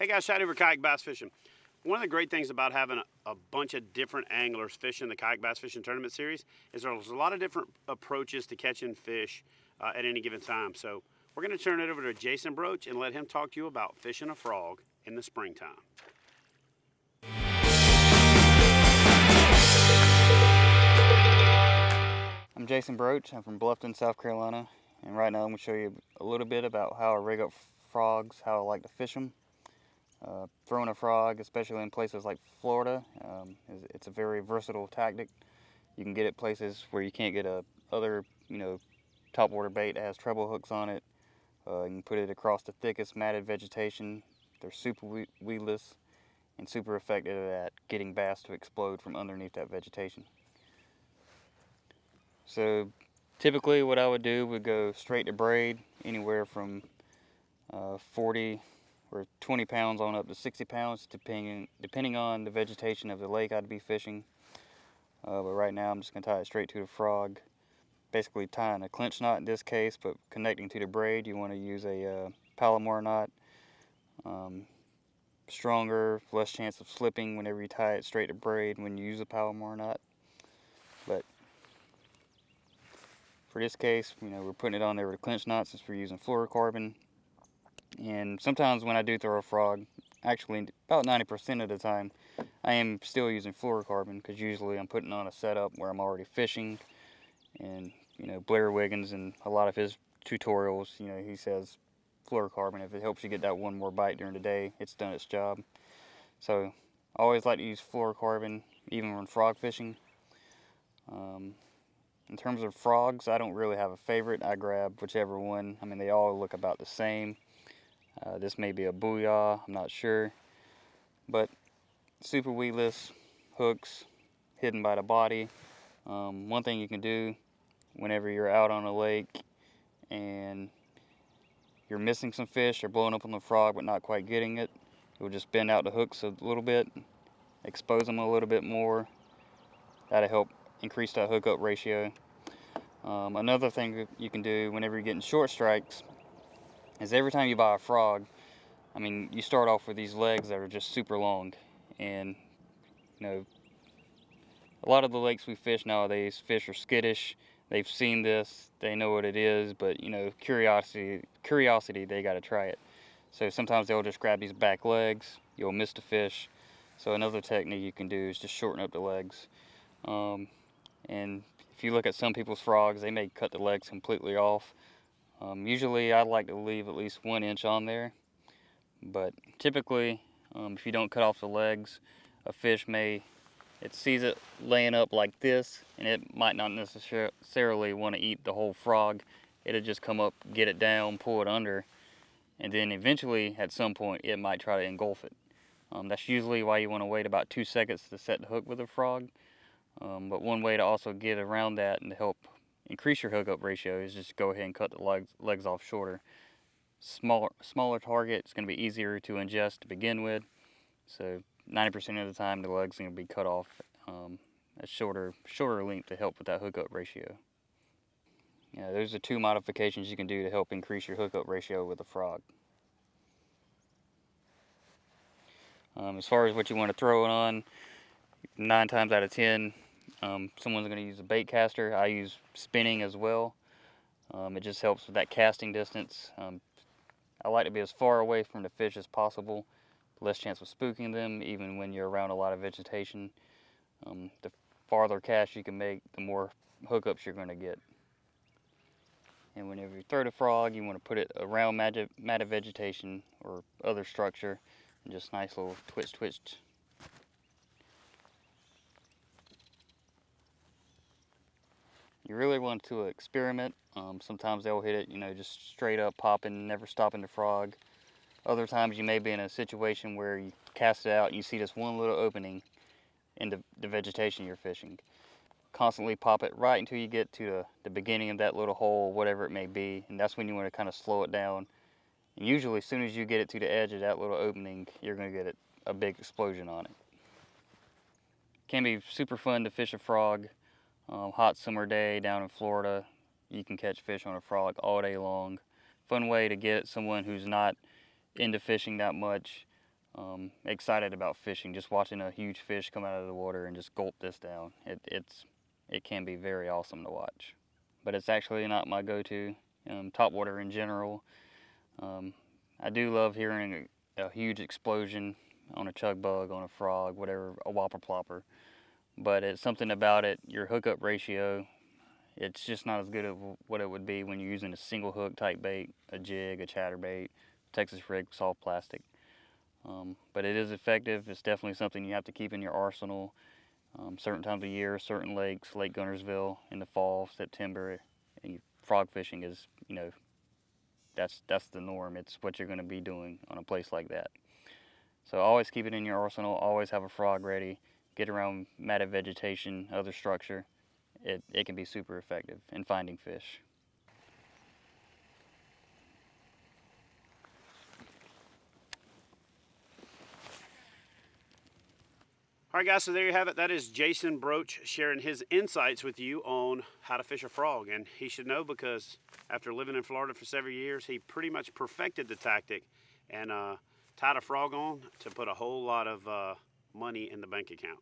Hey guys, Shad Hoover, kayak bass fishing. One of the great things about having a bunch of different anglers fishing the Kayak Bass Fishing Tournament Series is there's a lot of different approaches to catching fish at any given time. So we're going to turn it over to Jason Broach and let him talk to you about fishing a frog in the springtime. I'm Jason Broach. I'm from Bluffton, South Carolina, and right now I'm going to show you a little bit about how I rig up frogs, how I like to fish them. Throwing a frog, especially in places like Florida, it's a very versatile tactic. You can get it places where you can't get other, topwater bait that has treble hooks on it. You can put it across the thickest matted vegetation. They're super weedless and super effective at getting bass to explode from underneath that vegetation. So typically what I would do would go straight to braid, anywhere from 40 or 20 pounds on up to 60 pounds, depending on the vegetation of the lake I'd be fishing. But right now I'm just going to tie it straight to the frog, basically tying a clinch knot in this case, but connecting to the braid. You want to use a Palomar knot. Stronger, less chance of slipping whenever you tie it straight to braid when you use a Palomar knot. But for this case, we're putting it on there with a clinch knot since we're using fluorocarbon. And sometimes when I do throw a frog, actually about 90% of the time, I am still using fluorocarbon, because usually I'm putting on a setup where I'm already fishing. And Blair Wiggins and a lot of his tutorials, he says fluorocarbon, if it helps you get that one more bite during the day, it's done its job. So I always like to use fluorocarbon even when frog fishing. In terms of frogs, I don't really have a favorite. I grab whichever one. I mean, they all look about the same. This may be a booyah, I'm not sure. But super weedless, hooks, hidden by the body. One thing you can do whenever you're out on a lake and you're missing some fish or blowing up on the frog but not quite getting it, you'll just bend out the hooks a little bit, expose them a little bit more. That'll help increase that hookup ratio. Another thing you can do whenever you're getting short strikes is every time you buy a frog, you start off with these legs that are just super long. And, a lot of the lakes we fish nowadays, fish are skittish. They've seen this, they know what it is, but, curiosity, they got to try it. So sometimes they'll just grab these back legs, you'll miss the fish. So another technique you can do is just shorten up the legs. And if you look at some people's frogs, they may cut the legs completely off. Usually I like to leave at least 1 inch on there, but typically if you don't cut off the legs, a fish it sees it laying up like this, and it might not necessarily want to eat the whole frog. It'll just come up, get it down, pull it under, and then eventually at some point it might try to engulf it. That's usually why you want to wait about 2 seconds to set the hook with a frog. But one way to also get around that and to help increase your hookup ratio is just go ahead and cut the legs off shorter. Smaller target, it's going to be easier to ingest to begin with. So 90% of the time the legs are going to be cut off a shorter length to help with that hookup ratio. Those are 2 modifications you can do to help increase your hookup ratio with a frog. As far as what you want to throw it on, 9 times out of 10, someone's going to use a bait caster. I use spinning as well. It just helps with that casting distance. I like to be as far away from the fish as possible, less chance of spooking them, even when you're around a lot of vegetation. The farther cast you can make, the more hookups you're going to get. And whenever you throw the frog, you want to put it around matted vegetation or other structure, and just nice little twitch. You really want to experiment. Sometimes they'll hit it, just straight up popping, never stopping the frog. Other times you may be in a situation where you cast it out and you see this one little opening in the vegetation you're fishing. Constantly pop it right until you get to the beginning of that little hole, whatever it may be, and that's when you want to kind of slow it down. And usually as soon as you get it to the edge of that little opening, you're going to get a big explosion on it. Can be super fun to fish a frog. Hot summer day down in Florida, you can catch fish on a frog all day long. Fun way to get someone who's not into fishing that much excited about fishing. Just watching a huge fish come out of the water and just gulp this down. It can be very awesome to watch. But it's actually not my go-to. Topwater in general. I do love hearing a huge explosion on a chug bug, on a frog, whatever, a whopper plopper. But it's something about it, your hookup ratio, it's just not as good as what it would be when you're using a single hook type bait, a jig, a chatterbait, Texas rig, soft plastic. But it is effective. It's definitely something you have to keep in your arsenal. Certain times of year, certain lakes, Lake Gunnersville in the fall, September, and frog fishing is, that's the norm. It's what you're going to be doing on a place like that. So always keep it in your arsenal. Always have a frog ready. Get around matted vegetation, other structure. It can be super effective in finding fish. All right, guys, so there you have it. That is Jason Broach sharing his insights with you on how to fish a frog. And he should know, because after living in Florida for several years, he pretty much perfected the tactic and tied a frog on to put a whole lot of money in the bank account.